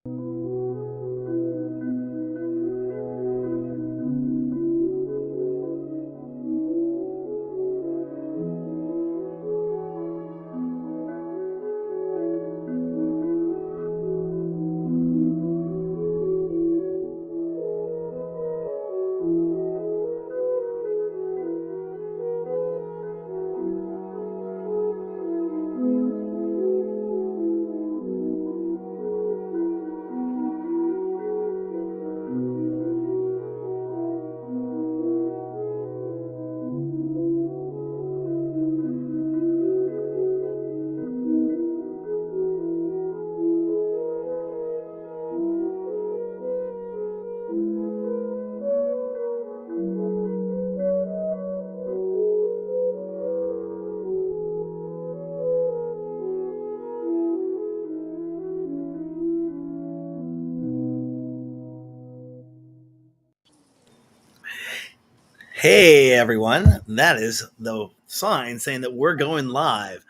Hey everyone, that is the sign saying that we're going live.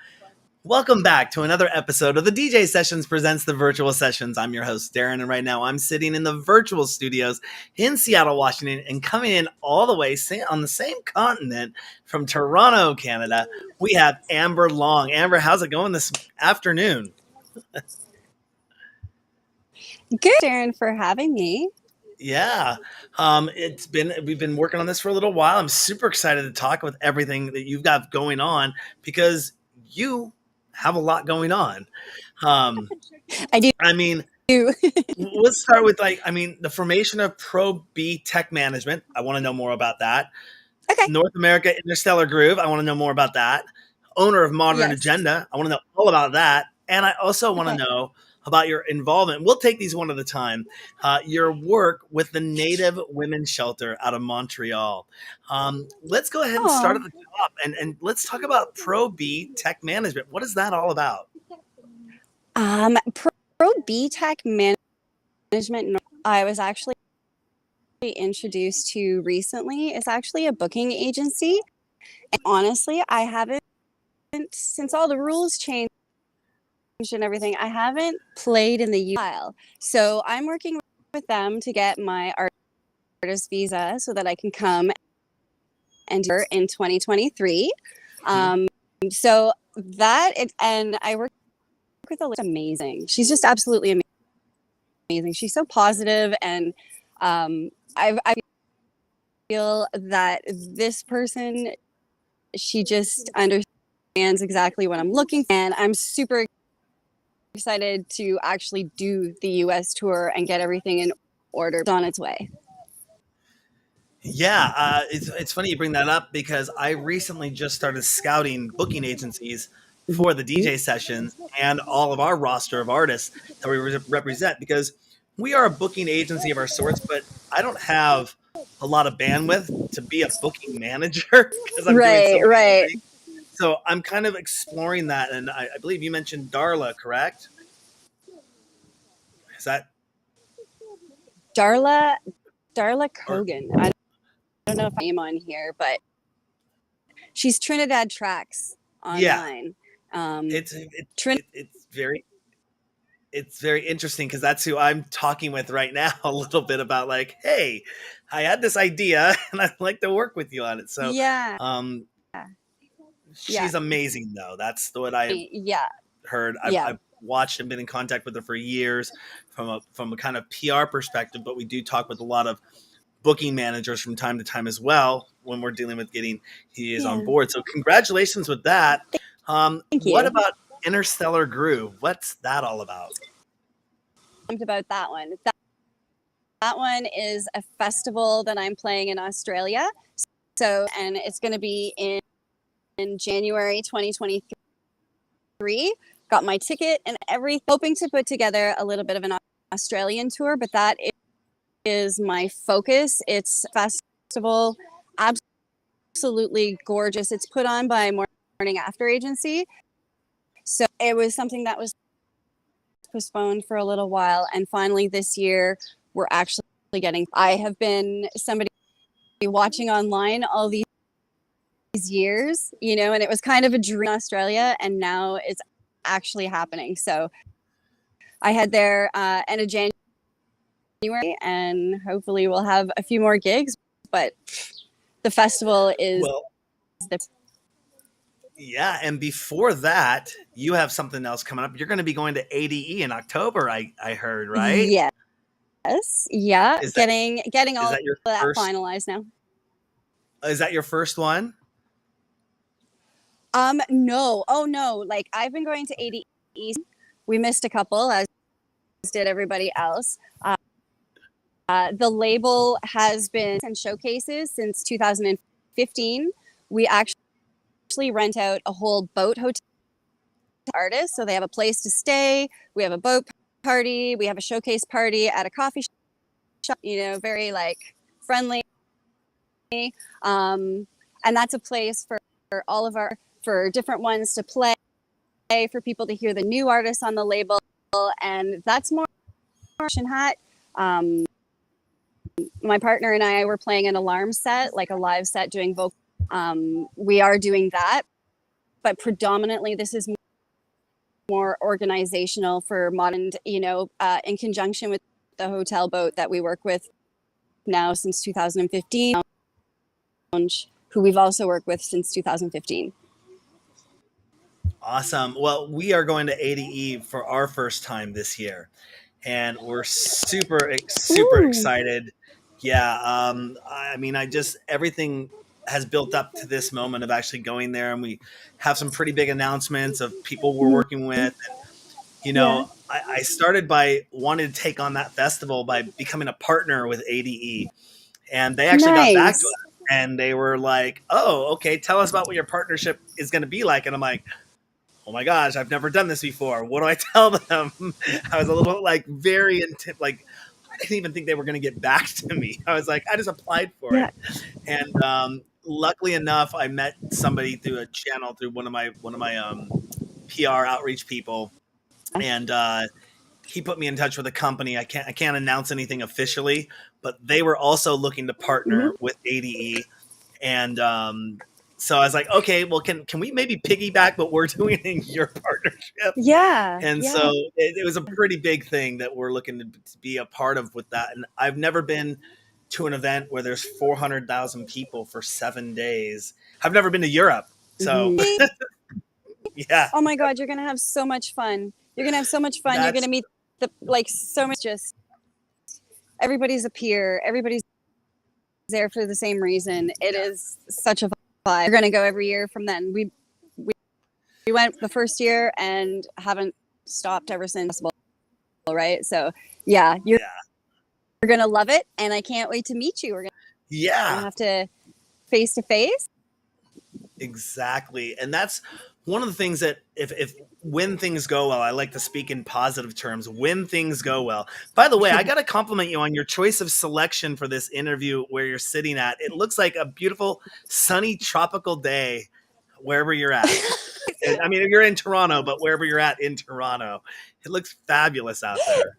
Welcome back to another episode of the DJ Sessions Presents the Virtual Sessions. I'm your host, Darren, and right now I'm sitting in the virtual studios in Seattle, Washington, and coming in all the way on the same continent from Toronto, Canada. We have Amber Long. Amber, how's it going this afternoon? Good, Darren, for having me. Yeah, we've been working on this for a little while. I'm super excited to talk with everything that you've got going on because you have a lot going on. I do. I mean, let's start with the formation of Pro B Tech Management. I want to know more about that. Okay. North America Interstellar Groove. I want to know more about that. Owner of Modern Agenda. I want to know all about that. And I also want to know about your involvement. We'll take these one at a time. Your work with the Native Women's Shelter out of Montreal. Let's go ahead and start at the top and let's talk about Pro B Tech Management. What is that all about? Pro B Tech Management, I was actually introduced to recently. It's actually a booking agency. And honestly, I haven't, since all the rules changed and everything, I haven't played in the U.S. So I'm working with them to get my artist visa so that I can come and do it in 2023. So that, and I work with a amazing. She's just absolutely amazing. She's so positive, and I feel that this person, she just understands exactly what I'm looking for, and I'm super excited to actually do the US tour and get everything in order. It's on its way. Yeah, it's funny you bring that up because I recently just started scouting booking agencies for the DJ sessions and all of our roster of artists that we represent, because we are a booking agency of our sorts, but I don't have a lot of bandwidth to be a booking manager because I'm doing so many things. So I'm kind of exploring that, and I believe you mentioned Darla, correct? Is that Darla Kogan? I don't know if I'm on here, but she's Trinidad Tracks online. Yeah. It's very interesting because that's who I'm talking with right now a little bit about, like, hey, I had this idea and I'd like to work with you on it. So she's amazing though. That's what I heard. I've watched and been in contact with her for years from a kind of PR perspective, but we do talk with a lot of booking managers from time to time as well when we're dealing with getting he on board. So congratulations with that. Thank you. What about Interstellar Groove? What's that all about? About that one. That one is a festival that I'm playing in Australia. So, and it's going to be in January 2023. Got my ticket and everything. Hoping to put together a little bit of an Australian tour, but that is my focus. It's a festival, absolutely gorgeous. It's put on by Morning After Agency. So it was something that was postponed for a little while, and finally this year we're actually getting. I have been somebody watching online all these years, and it was kind of a dream in Australia, and now it's actually happening. So I had there end of January, and hopefully we'll have a few more gigs. But the festival is Well, the yeah, and before that, you have something else coming up. You're going to be going to ADE in October. I heard, right? yes, yeah, Is that getting is all of that your that first? finalized now. Is that your first one? No, oh no, like I've been going to ADE. We missed a couple, as did everybody else. The label has been in showcases since 2015. We actually rent out a whole boat hotel to artists, so they have a place to stay. We have a boat party. We have a showcase party at a coffee shop. Very like friendly. Um, and that's a place for all of our for different ones to play, for people to hear the new artists on the label, and that's more hat. Um, my partner and I were playing an alarm set, like a live set, doing vocal. We are doing that, but predominantly this is more organizational for modern, in conjunction with the hotel boat that we work with now since 2015, who we've also worked with since 2015. Awesome. Well, we are going to ADE for our first time this year, and we're super Ooh. excited. Yeah, I mean, I just everything has built up to this moment of actually going there, and we have some pretty big announcements of people we're working with. Yeah. I started by wanting to take on that festival by becoming a partner with ADE, and they actually got back to Nice. us, and they were like, "Oh, okay, tell us about what your partnership is going to be like." And I'm like, oh my gosh, I've never done this before. What do I tell them? I was a little like like I didn't even think they were going to get back to me. I was like, I just applied for Yeah. it, and luckily enough, I met somebody through a channel through one of my PR outreach people, and he put me in touch with a company. I can't announce anything officially, but they were also looking to Mm-hmm. partner with ADE, and so I was like, okay, well, can we maybe piggyback what we're doing in your partnership? Yeah. And so Yeah. it was a pretty big thing that we're looking to be a part of with that. And I've never been to an event where there's 400,000 people for 7 days. I've never been to Europe, so Mm-hmm. yeah, Oh my God, you're gonna have so much fun. You're gonna have so much fun. You're that's gonna meet so much. Just everybody's a peer. Everybody's there for the same reason. It yeah, is such a vibe. We're gonna go every year from then. We went the first year and haven't stopped ever since. Right? So yeah, you're yeah, gonna love it, and I can't wait to meet you. We're gonna yeah. have to face to face. Exactly. And that's one of the things that if when things go well, I like to speak in positive terms. When things go well. By the way, I got to compliment you on your choice of selection for this interview where you're sitting at. It looks like a beautiful sunny tropical day wherever you're at. And I mean, you're in Toronto, but wherever you're at in Toronto, it looks fabulous out there.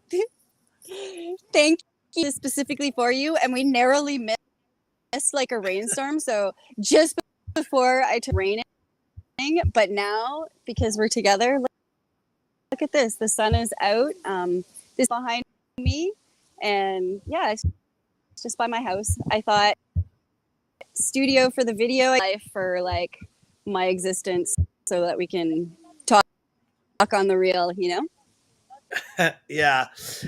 Thank you specifically for you, and we narrowly missed like a rainstorm. So just before I took raining, but now because we're together, look at this. The sun is out. This behind me, and yeah, it's just by my house. I thought studio for the video life for like my existence, so that we can talk on the real. Yeah,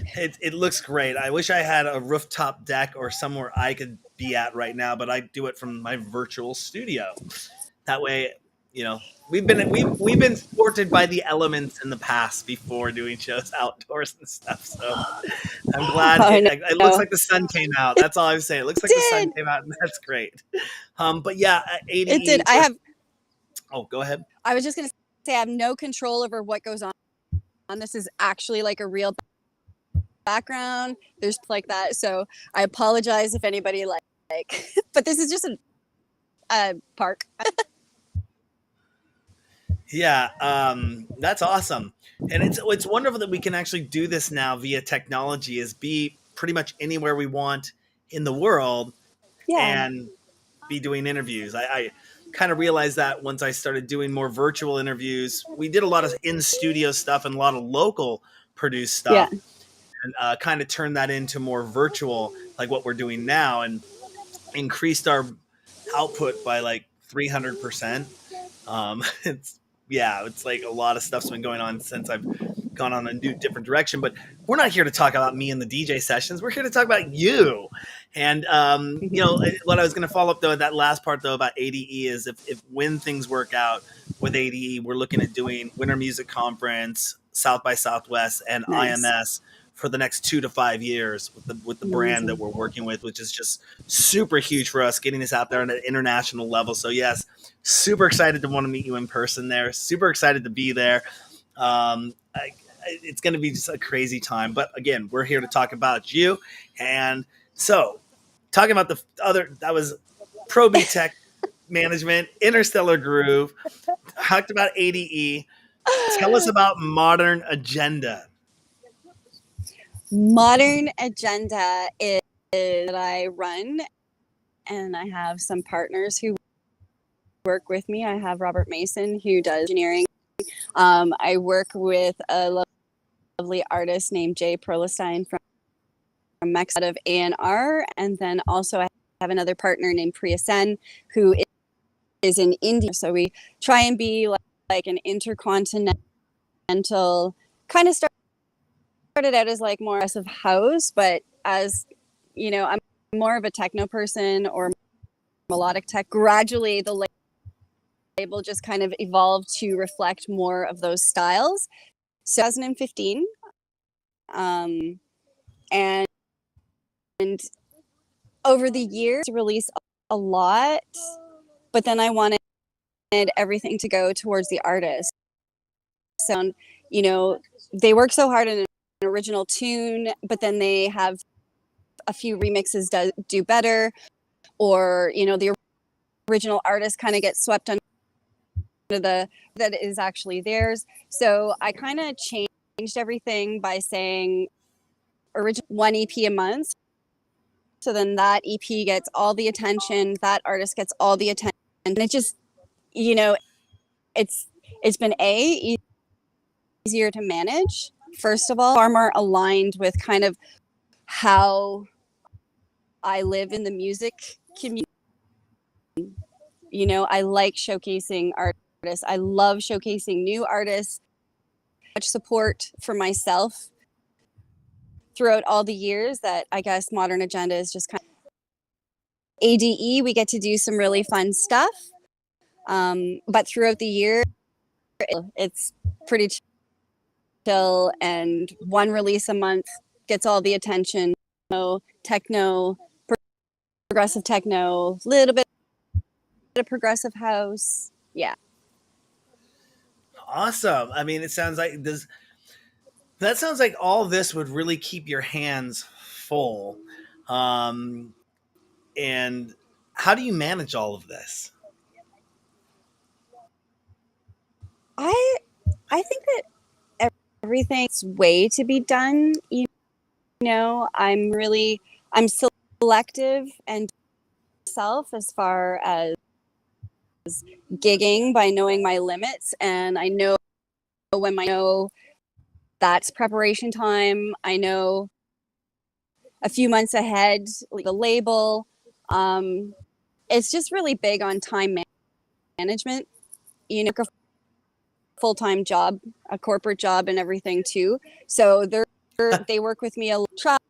it looks great. I wish I had a rooftop deck or somewhere I could be at right now, but I do it from my virtual studio. That way, we've been thwarted by the elements in the past before doing shows outdoors and stuff. So I'm glad Oh it looks no, like the sun came out. That's all I'm saying. It looks like the sun did came out, and that's great. But yeah, it did? ADE. We're Oh, go ahead. I was just gonna say I have no control over what goes on. This is actually like a real background. There's like that. So I apologize if anybody like but this is just a park. Yeah, that's awesome, and it's wonderful that we can actually do this now via technology. Is be pretty much anywhere we want in the world Yeah. and be doing interviews. I kind of realized that once I started doing more virtual interviews. We did a lot of in studio stuff and a lot of local produce Yeah. stuff and kind of turn that into more virtual, like what we're doing now, and increased our output by like 300%. It's yeah, it's like a lot of stuff's been going on since I've gone on a new different direction. But we're not here to talk about me and the DJ sessions. We're here to talk about you. And what I was going to follow up though, that last part though about ADE is if when things work out with ADE, we're looking at doing Winter Music Conference, South by Southwest, and Nice. IMS for the next 2 to 5 years with the brand that Amazing. we're working with, which is just super huge for us, getting this out there on an international level. So yes, super excited to want to meet you in person there. Super excited to be there. It's going to be just a crazy time. But again, we're here to talk about you. And so, talking about the other, that was Pro Beat Tech Management, Interstellar Groove, talked about ADE. Tell us about Modern Agenda. Modern Agenda is that I run, and I have some partners who work with me. I have Robert Mason, who does engineering. I work with a lovely artist named Jay Perlestein from Mexico, out of A&R, and then also I have another partner named Priya Sen, who is in India. So we try and be like an intercontinental kind of started out as like more aggressive house, but as you know, I'm more of a techno person or melodic tech. Gradually, the label just kind of evolved to reflect more of those styles. So 2015, and over the years, release a lot, but then I wanted everything to go towards the artist. So, you know, they work so hard on an original tune, but then they have a few remixes do better, or you know, the original artist kind of gets swept under the that is actually theirs. So I kind of changed everything by saying original one EP a month. So then that EP gets all the attention, that artist gets all the attention, and it just, you know, it's been easier to manage. First of all, far more aligned with kind of how I live in the music community. You know, I like showcasing artists. I love showcasing new artists. Much support for myself throughout all the years that I guess Modern Agenda is just kind of ADE. We get to do some really fun stuff. But throughout the year, it's pretty chill, and one release a month gets all the attention. Techno, progressive techno, little bit of progressive house. Yeah. Awesome. I mean, it sounds like this. That sounds like all this would really keep your hands full. Um, and how do you manage all of this? I I think that everything's way to be done. You know, I'm selective and self as far as gigging by knowing my limits, and I know when my know that's preparation time. I know a few months ahead the label. It's just really big on time management. You know, a full-time job, a corporate job, and everything too. So they work with me a lot,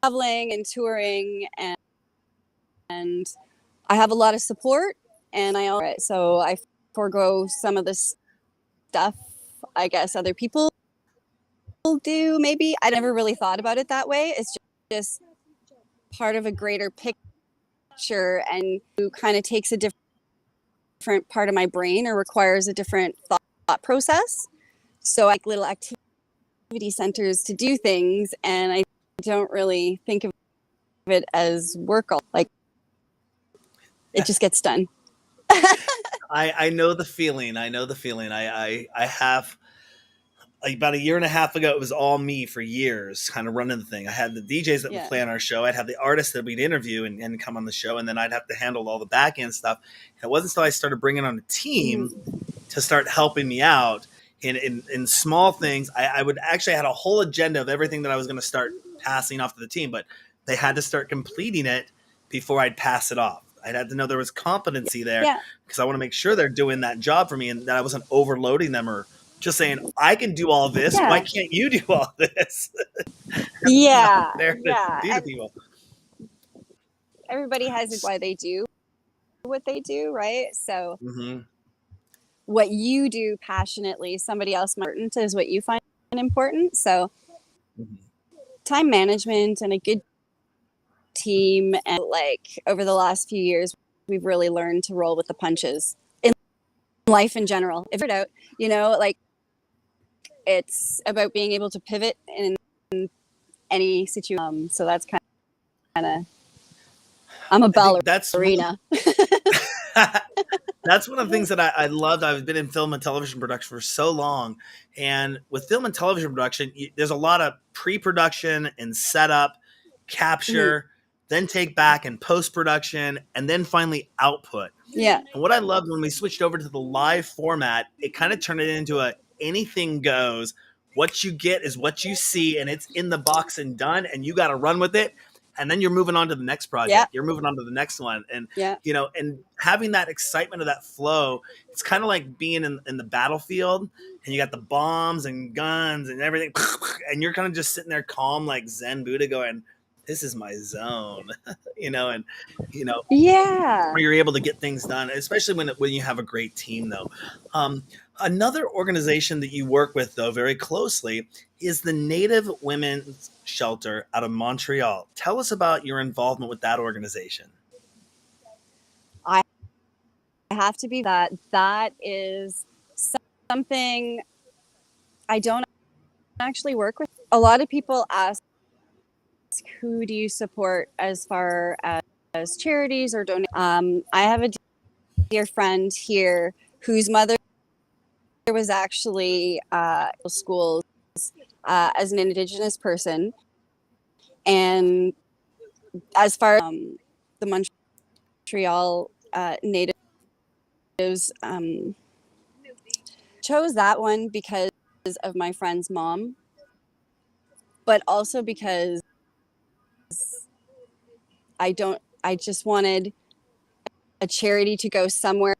traveling and touring, and I have a lot of support, and I forego some of the stuff I guess other people do. Maybe I never really thought about it that way. It's just part of a greater picture, and who kind of takes a different part of my brain or requires a different thought process. So I like little activity centers to do things, and I don't really think of it as work. Like it just gets done. I know the feeling. I know the feeling. I have about a year and a half ago, it was all me for years, kind of running the thing. I had the DJs that would Yeah. play on our show. I'd have the artists that we'd interview and come on the show, and then I'd have to handle all the back end stuff. And it wasn't until I started bringing on a team Mm-hmm. to start helping me out in small things. I would actually had a whole agenda of everything that I was going to start passing off to the team, but they had to start completing it before I'd pass it off. I'd had to know there was competency there Yeah. because I want to make sure they're doing that job for me and that I wasn't overloading them or just saying, I can do all this. Why Yeah. can't you do all this? That's not Yeah. fair to Yeah. do to And people. everybody has why they do what they do, right? So Mm-hmm. what you do passionately, somebody else might important is what you find important. So Mm-hmm. time management and a good team, and like over the last few years, we've really learned to roll with the punches in life in general. If it out, like it's about being able to pivot in any situation. So that's kind of, I'm a I think that's ballerina. that's one of the things that I loved. I've been in film and television production for so long, and with film and television production, there's a lot of pre-production and setup, Mhm. capture, then take back and post-production, and then finally output. Yeah. And what I loved when we switched over to the live format, it kind of turned it into a anything goes. What you get is what you see, and it's in the box and done, and you got to run with it. And then you're moving on to the next Yeah. project. You're moving on to the next one, and Yeah. and having that excitement of that flow, it's kind of like being in the battlefield, and you got the bombs and guns and everything, and you're kind of just sitting there calm, like Zen Buddha, going, "This is my zone," and you know Yeah. where you're able to get things done, especially when you have a great team, though. Um, Another organization that you work with, though, very closely is the Native Women's Shelter out of Montreal. Tell us about your involvement with that organization. I have to be that. That is something I don't actually work with. A lot of people ask, who do you support as far as charities or donate? I have a dear friend here whose mother was actually schools as an Indigenous person, and as far as the Montreal natives, chose that one because of my friend's mom, but also because I just wanted a charity to go somewhere,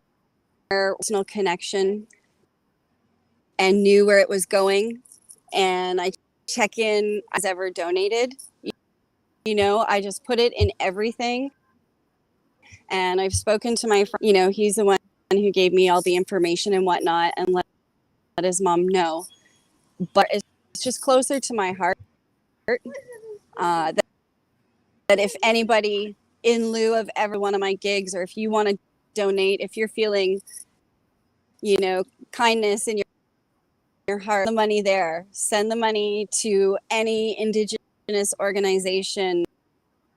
personal connection, and knew where it was going. And I check in as ever donated. I just put it in everything. And I've spoken to my friend, he's the one who gave me all the information and whatnot, and let his mom know. But it's just closer to my heart that if anybody, in lieu of every one of my gigs, or if you want to donate, if you're feeling, kindness in your heart, the money there, send the money to any Indigenous organization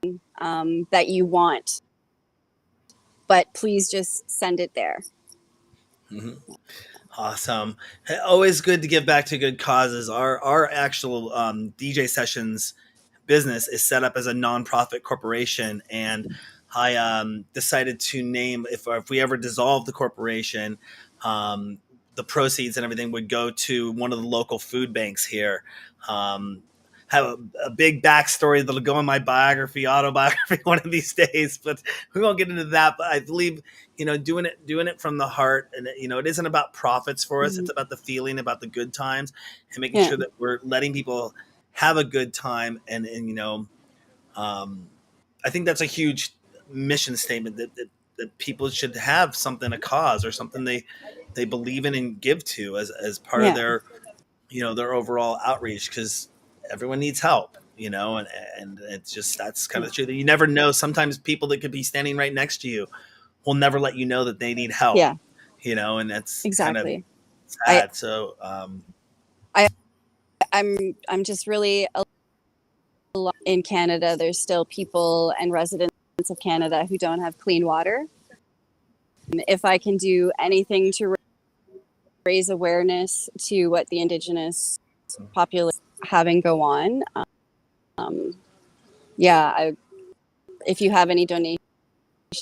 that you want. But please just send it there. Mm-hmm. Awesome. Always good to give back to good causes. Our actual DJ sessions business is set up as a nonprofit corporation, and I decided to name, if we ever dissolve the corporation, the proceeds and everything would go to one of the local food banks here. Have a big backstory that'll go in my autobiography one of these days, but we won't get into that. But I believe, doing it from the heart, and it isn't about profits for us. It's Mhm. about the feeling, about the good times, and making Yeah. sure that we're letting people have a good time. And um, I think that's a huge mission statement that people should have something, a cause or something they believe in and give to as part of Yeah. their overall outreach, because everyone needs help, and it's just, that's kind Yeah. of true, that you never know. Sometimes people that could be standing right next to you will never let you know that they need help, Yeah. and that's kind of Exactly. I sad. So I I'm just really in Canada. There's still people and residents of Canada who don't have clean water. If I can do anything to raise awareness to what the Indigenous population having go on, um, yeah, if you have any donations,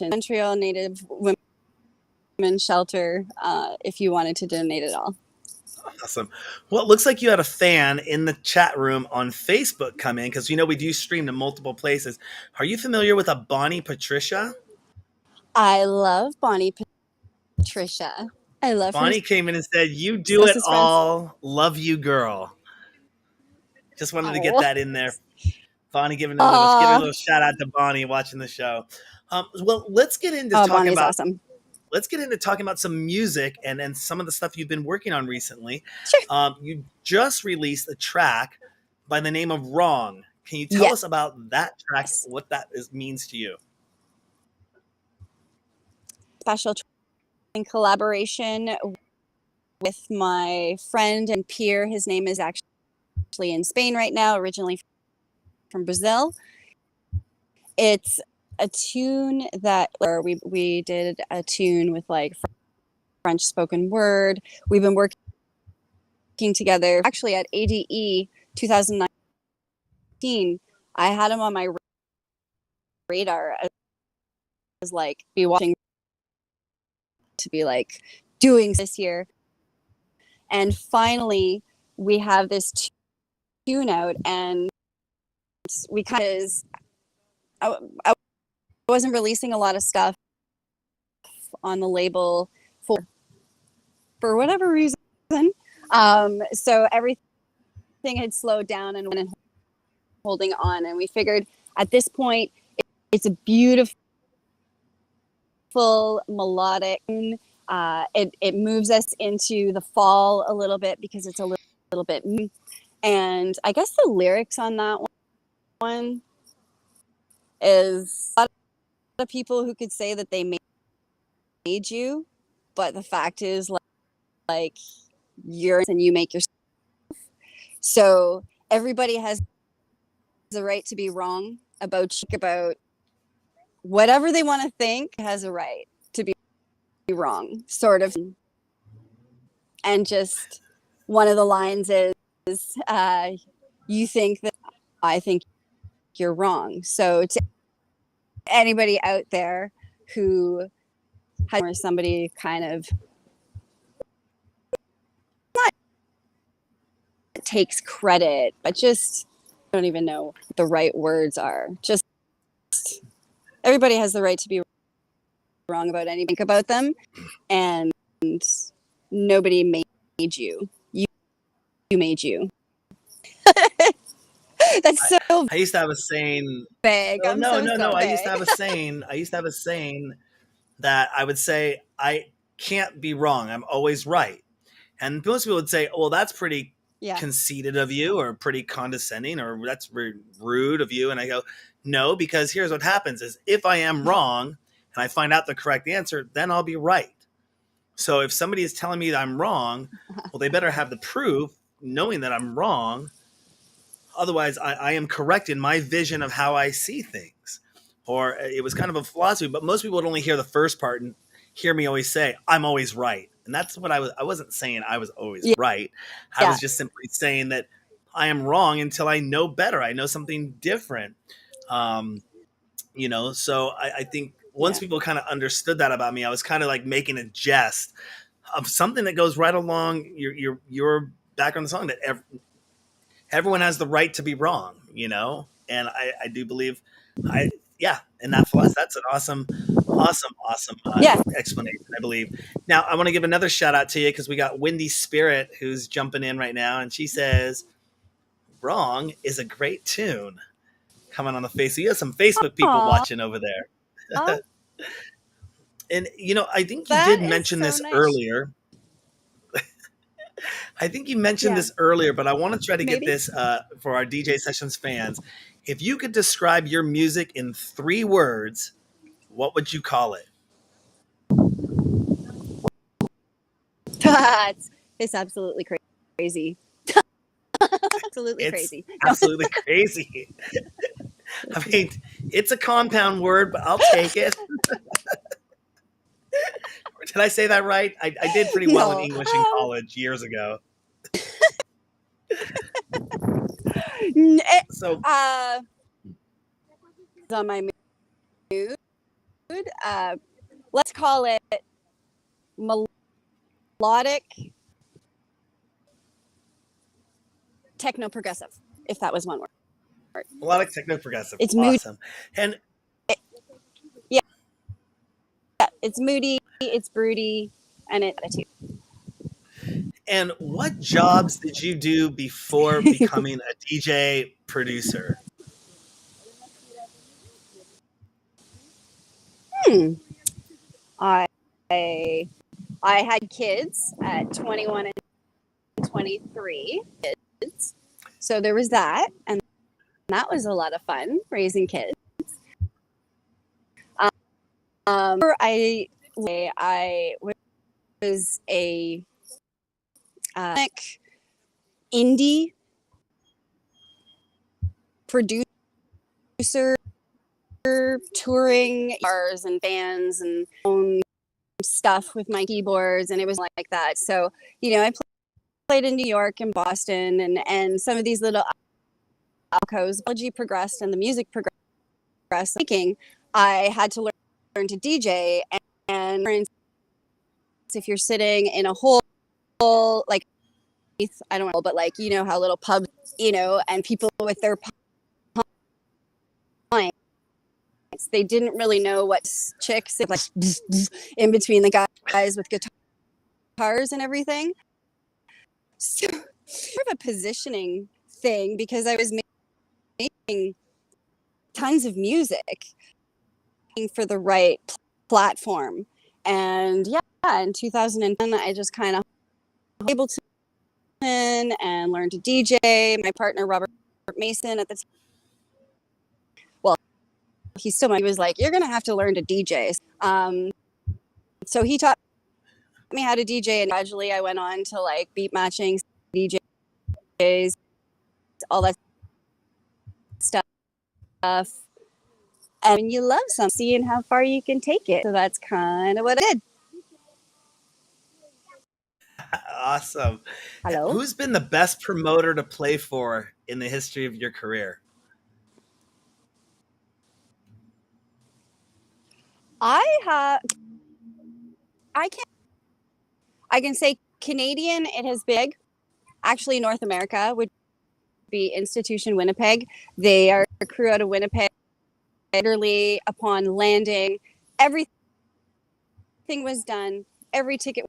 Montreal Native Women Shelter, if you wanted to donate at all. Awesome. Well, it looks like you had a fan in the chat room on Facebook come in because we do stream to multiple places. Are you familiar with a Bonnie Patricia? I love Bonnie Patricia. I love her Bonnie came in and said, "You do it closest friends. all. Love you, girl." Just wanted to get Oh, that in there. Bonnie giving a uh, little shout out to Bonnie watching the show. Well, Bonnie's awesome. let's get into talking about some music and some of the stuff you've been working on recently. Sure. You just released a track by the name of "Wrong." Can you tell Yes. us about that track? What means to you? Special in collaboration with my friend and peer. His name is actually in Spain right now, originally from Brazil. It's a tune that or we did a tune with like French spoken word. We've been working together actually at ADE 2019. I had him on my radar as like be watching to be like doing this year. And finally we have this tune out and we kind of I wasn't releasing a lot of stuff on the label for whatever reason. So everything had slowed down and went holding on, and we figured at this point it's a beautiful melodic. It moves us into the fall a little bit because it's a little bit, and I guess the lyrics on that one is a lot of people who could say that they made you, but the fact is like you're and you make yourself. So everybody has the right to be wrong about whatever they want to think, has a right to be wrong, sort of. And just one of the lines is, you think that I think you're wrong. So to anybody out there who has or somebody kind of not takes credit, but just don't even know what the right words are. Just everybody has the right to be wrong about anything about them, and nobody made you. You made you. That's so I used to have a saying. vague. Oh I'm no, so no, no! I used to sorry. have a saying. I used to have a saying that I would say, "I can't be wrong. I'm always right." And most people would say, "Well, that's pretty Yeah. conceited of you, or pretty condescending, or that's rude of you." And I go, "No, because here's what happens: is if I am wrong and I find out the correct answer, then I'll be right. So if somebody is telling me that I'm wrong, well, they better have the proof, knowing that I'm wrong. Otherwise, I am correct in my vision of how I see things." Or it was kind of a philosophy, but most people would only hear the first part and hear me always say, "I'm always right." And that's what I wasn't saying I was always Yeah. right. I Yeah. was just simply saying that I am wrong until I know better. I know something different. Um, so I think once Yeah. people kind of understood that about me, I was kind of like making a jest of something that goes right along your background of the song, that everyone has the right to be wrong. And I do believe, yeah, in that philosophy, that's an awesome Yeah. explanation, I believe. Now, I want to give another shout out to you because we got Windy Spirit who's jumping in right now, and she says, "Wrong is a great tune." Coming on the face. So you have some Facebook people Aw, watching over there. And, I think you that did is mention so this nice. earlier. I think you mentioned Yeah. this earlier, but I want to try to get Maybe. this for our DJ Sessions fans. If you could describe your music in 3 words, what would you call it? It's absolutely crazy. Absolutely It's crazy. No. absolutely crazy. I mean, it's a compound word, but I'll take it. Did I say that right? I did pretty well in No. English in college years ago. It, So uh, it's on my mood. Let's call it melodic techno progressive, if that was one word. Melodic techno progressive. It's moody. Awesome. And Yeah, it's moody, it's broody, and it's attitude. and what jobs did you do before becoming a DJ producer? I I had kids at 21 and 23 kids. So there was that, and that was a lot of fun raising kids. I was a indie producer, touring bars and bands and own stuff with my keyboards, and it was like that. So, I played in New York and Boston, and some of these little alcoves. Technology progressed and the music progressed. I had to learn to DJ, and for instance, if you're sitting in a whole, like, I don't know, but like, how little pubs, and people with their pints, they didn't really know what chicks, like in between the guys with guitars and everything. So more of a positioning thing, because I was making tons of music for the right platform. And yeah, in 2010, I just kind of able to and learn to DJ. My partner, Robert Mason, at the time, well, he was like, you're going to have to learn to DJ. So he taught me how to DJ, and gradually I went on to like beat matching, DJs, all that stuff. And you love seeing how far you can take it. So that's kind of what I did. Awesome. Hello? Who's been the best promoter to play for in the history of your career? I can say Canadian, it has been actually North America would be Institution Winnipeg. They are a crew out of Winnipeg. Literally upon landing, everything was done. Every ticket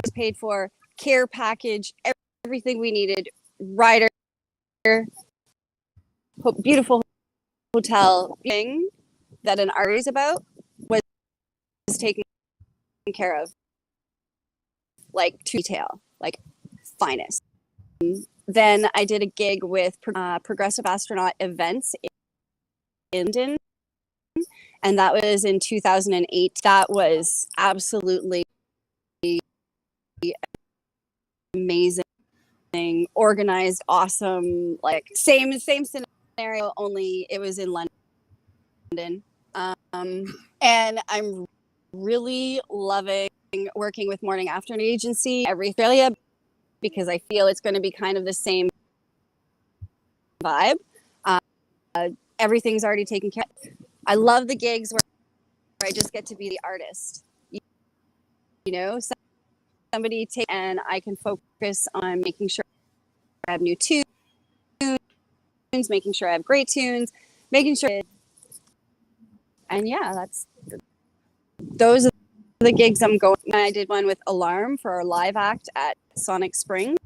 was paid for, care package, everything we needed. Rider, beautiful hotel. Thing that an art is about was taken care of, like to detail, like finest. Then I did a gig with Progressive Astronaut Events in London, and that was in 2008. That was absolutely amazing, organized, awesome, like same scenario, only it was in London. And I'm really loving working with morning afternoon agency every Australia, because I feel it's going to be kind of the same vibe. Everything's already taken care of. I love the gigs where I just get to be the artist. Somebody take, and I can focus on making sure I have new tunes, making sure I have great tunes, making sure. And yeah, those are the gigs I'm going. I did one with Alarm for our live act at Sonic Springs.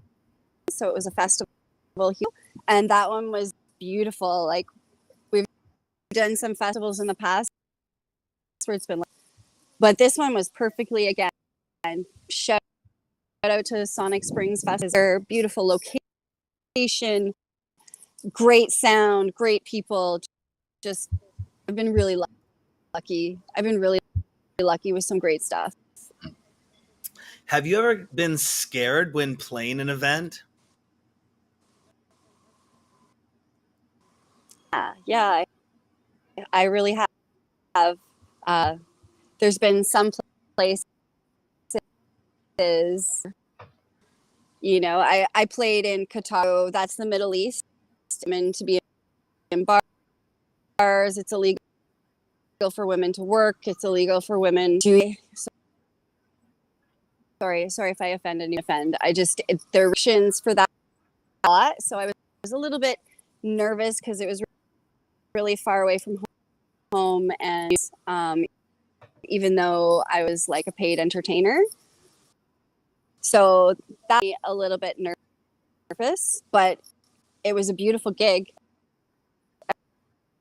So it was a festival here, and that one was beautiful. Like, we've done some festivals in the past where it's been, but this one was perfectly, again, shout out to Sonic Springs Festival. They're beautiful location, great sound, great people. Just, I've been really lucky. I've been really lucky with some great stuff. Have you ever been scared when playing an event? Yeah, I really have. There's been some places, I played in Qatar. That's the Middle East. And to be in bars, it's illegal for women to work. It's illegal for women to. Sorry if I offend. I just, there are restrictions for that. lot. So I was a little bit nervous because it was really far away from home, and even though I was like a paid entertainer, so that made me a little bit nervous. But it was a beautiful gig.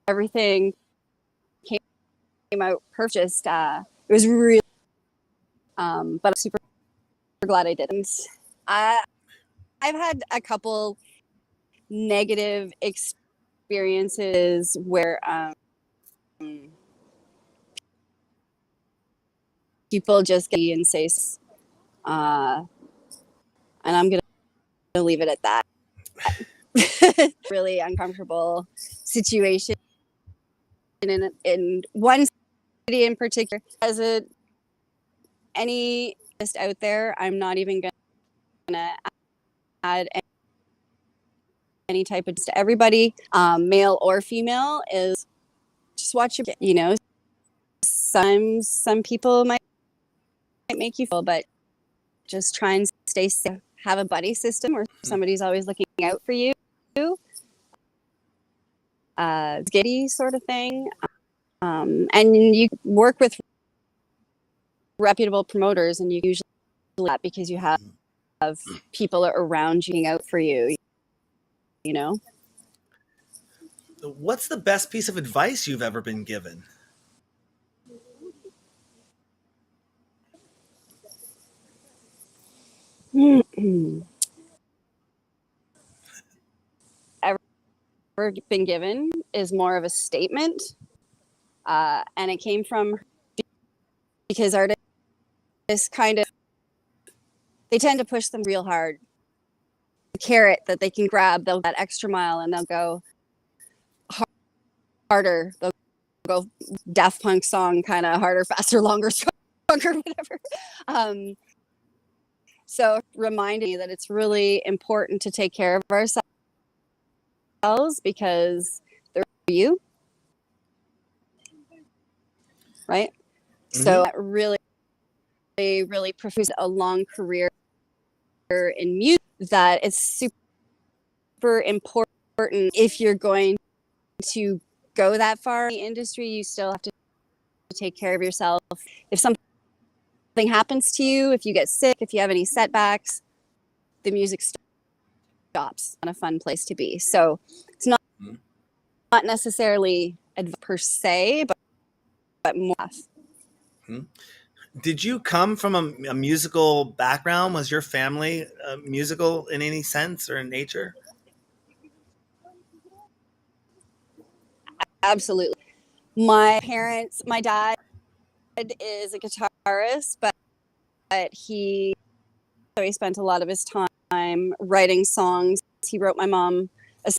Everything came out perfect. It was really, but I'm super glad I didn't. I've had a couple negative experiences where people just get and say, and I'm gonna leave it at that. Really uncomfortable situation in one city in particular. As any just out there, I'm not even gonna add any type of to everybody, male or female, is just watch your, some people might make you feel, but just try and stay safe. Have a buddy system where somebody's always looking out for you. Giddy sort of thing. And you work with reputable promoters, and you usually do that because you have people around you out for you, What's the best piece of advice you've ever been given? Ever been given is more of a statement, and it came from, because artists kind of, they tend to push them real hard. The carrot that they can grab, they'll that extra mile, and they'll go harder. They'll go Daft Punk song, kind of harder, faster, longer, stronger, whatever. So reminding you that it's really important to take care of ourselves, because they're you, right? Mm-hmm. So that really pursues a long career in music, that it's super important. If you're going to go that far in the industry, you still have to take care of yourself. If something happens to you, if you get sick, if you have any setbacks, the music stops. Not a fun place to be. So it's not necessarily per se, but more. Did you come from a musical background? Was your family musical in any sense or in nature? Absolutely. My dad is a guitarist, but he spent a lot of his time writing songs. He wrote my mom a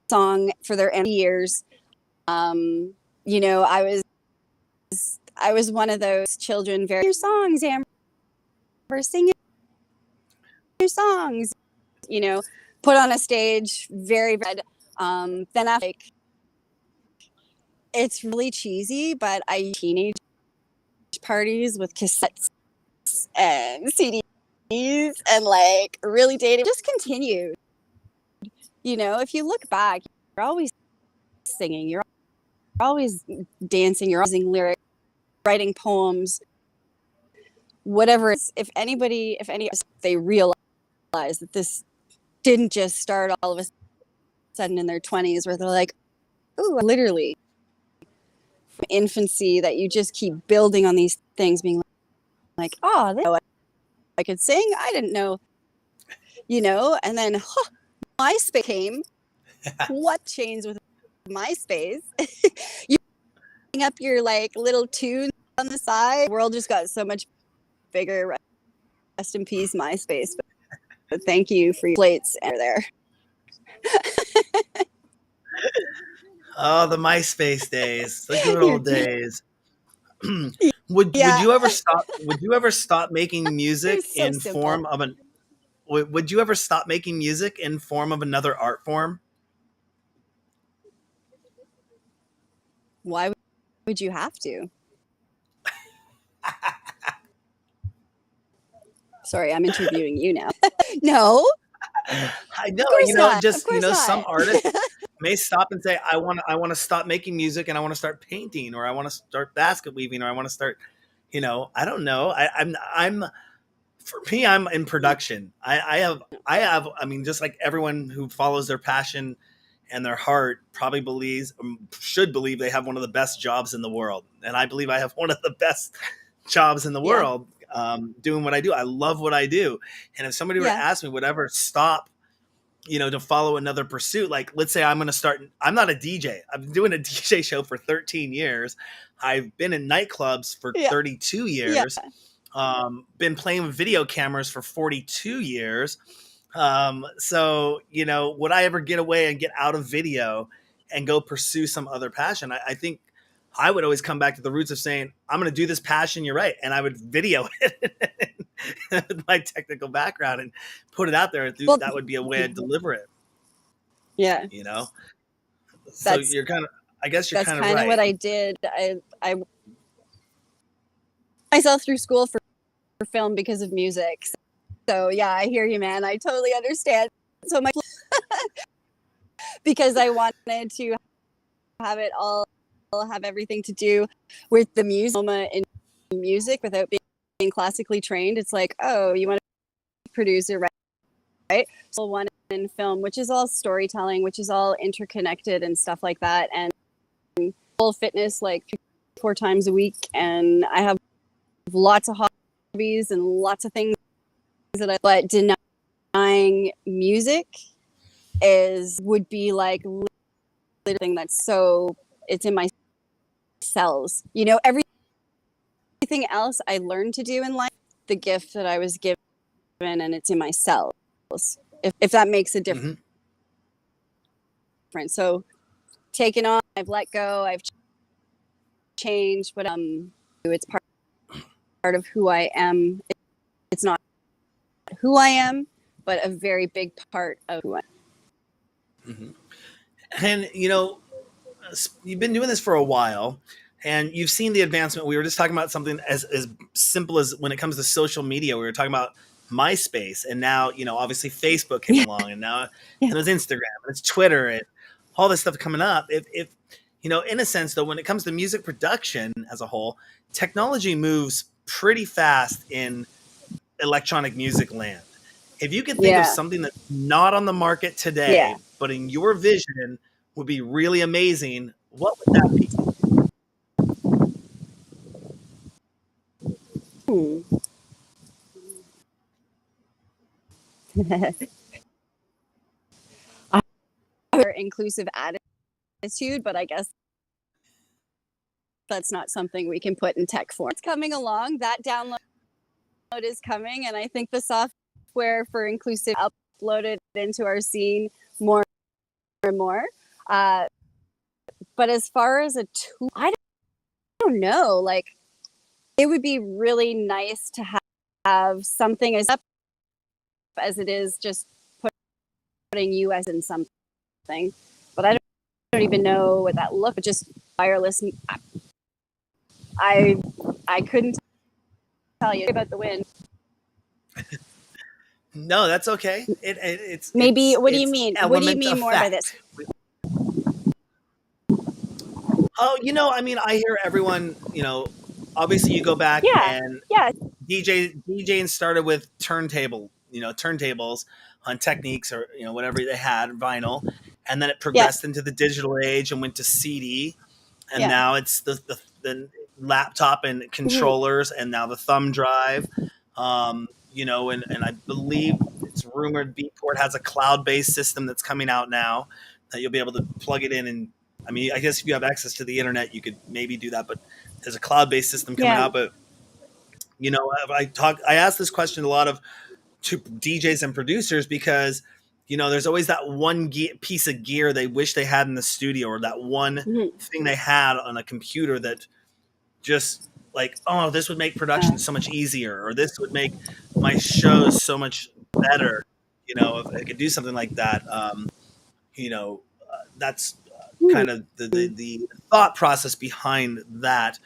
song for their years. I was one of those children, very your songs, Amber, sing your songs, put on a stage, very red. Then after, like, it's really cheesy, but I teenage parties with cassettes and CDs and like really dating, just continued. If you look back, you're always singing, you're always dancing, you're always using lyrics, writing poems, whatever. If they realize that this didn't just start all of a sudden in their 20s, where they're like, ooh, literally from infancy, that you just keep building on these things, being like, oh, I could sing, I didn't know, and then MySpace came. What changed with MySpace? You bring up your like little tunes on the side. The world just got so much bigger. Rest in peace, MySpace. But thank you for your plates there. Oh, the MySpace days, the good old days. Would you ever stop? Would you ever stop making music in form of an? Would you ever stop making music in form of another art form? Why would you have to? Sorry, I'm interviewing you now. No. I know, Of course you know, not. Of just, course some not. artists may stop and say, I want to stop making music and I want to start painting, or I want to start basket weaving, or I want to start, I don't know. I'm for me, I'm in production. I mean, just like everyone who follows their passion and their heart probably should believe they have one of the best jobs in the world. And I believe I have one of the best jobs in the Yeah. world, doing what I do. I love what I do. And if somebody were to Yeah. ask me, would ever stop, to follow another pursuit, like let's say I'm going to start, I'm not a DJ. I've been doing a DJ show for 13 years. I've been in nightclubs for Yeah. 32 Yeah. years. Been playing with video cameras for 42 years. So, would I ever get away and get out of video and go pursue some other passion? I think I would always come back to the roots of saying, I'm going to do this passion. You're right. And I would video it with my technical background and put it out there. Well, That would be a way to deliver it, yeah. you know? So That's you're kind of, I guess you're that's kind of kind of what right. I did. I myself through school for film because of music. So yeah, I hear you, man. I totally understand. So much because I wanted to have it all have everything to do with the music in music without being classically trained. It's like, oh, you want to produce it, right? So one in film, which is all storytelling, which is all interconnected and stuff like that, and full fitness like 4 times a week, and I have lots of hobbies and lots of things that I. But denying music would be like thing that's so it's in my cells. Everything else I learned to do in life, the gift that I was given, and it's in my cells. If that makes a difference. Hmm. So taken on, I've let go, I've changed, but it's part of who I am. It's not who I am, but a very big part of who I Hmm. And, you've been doing this for a while, and you've seen the advancement. We were just talking about something as simple as when it comes to social media. We were talking about MySpace, and now, obviously Facebook came am. along, and now Yeah. and there's Instagram and it's Twitter and all this stuff coming up. If in a sense, though, when it comes to music production as a whole, technology moves pretty fast in electronic music land. If you could think of Yeah. something that's not on the market Yeah. today, but in your vision would be really amazing, what would that be? Hmm. Inclusive attitude, but I guess that's not something we can put in tech form. It's coming along. That download is coming, and I think the software for inclusive uploaded into our scene more and more. Uh, but as far as a tool, I don't know. Like, it would be really nice to have something as up as it is just putting US in something. But I don't even know what that looks. Just wireless. I I couldn't tell you about the wind. No, that's okay. It's Maybe. What do you it's mean? What do you element mean more by this? effect. Oh, I mean, I hear everyone, obviously you go back Yeah. and Yeah. DJing started with turntables on Techniques, or whatever they had, vinyl, and then it Yeah. progressed into the digital age and went to CD, and Yeah. now it's the laptop and Mm-hmm. controllers, and now the thumb drive. And I believe it's rumored Beatport has a cloud-based system that's coming out now that you'll be able to plug it in. And I mean, I guess if you have access to the internet, you could maybe do that, but there's a cloud-based system coming Yeah. out. But I asked this question a lot of to DJs and producers, because there's always that one piece of gear they wish they had in the studio, or that one Mm-hmm. thing they had on a computer that just, like, oh, this would make production so much easier, or this would make my shows so much better, if I could do something like that. That's Hmm. kind of the thought process behind that.